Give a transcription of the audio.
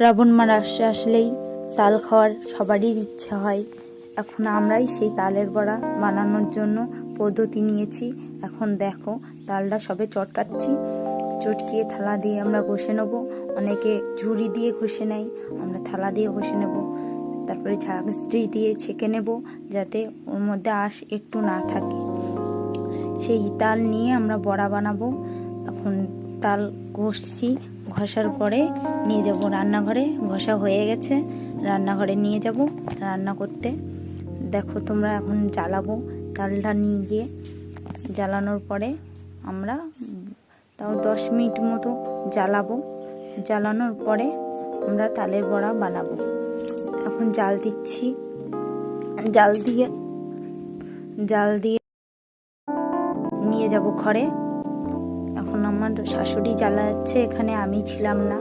শ্রাবণ মাস আসলেই তাল খাওয়ার সবারই ইচ্ছা হয়। এখন আমরাই সেই তালের বড়া বানানোর জন্য পদ্ধতি নিয়েছি। এখন দেখো তালটা সবে চটকাচ্ছি, চটকিয়ে থালা দিয়ে আমরা ঘষে নেব। অনেকে ঝুড়ি দিয়ে ঘষে নেয়, আমরা থালা দিয়ে ঘষে নেব। তারপরে ঝাঁঝরি দিয়ে ছেঁকে নেব যাতে ওর মধ্যে আঁশ একটু না থাকে। সেই তাল নিয়ে আমরা বড়া বানাবো। এখন তাল ঘষছি, ঘষার পরে নিয়ে যাব রান্নাঘরে। ঘষা হয়ে গেছে, রান্নাঘরে নিয়ে যাব রান্না করতে। দেখো তোমরা এখন জ্বালাবো তালটা নিয়ে গিয়ে। জ্বালানোর পরে আমরা তাও 10 মিনিট মতো জ্বালাবো। জ্বালানোর পরে আমরা তালের বড়া বানাবো। এখন জাল দিচ্ছি, জাল দিয়ে নিয়ে যাব ঘরে। এখন আমার শাশুড়ি জ্বালাচ্ছে, এখানে আমি ছিলাম না।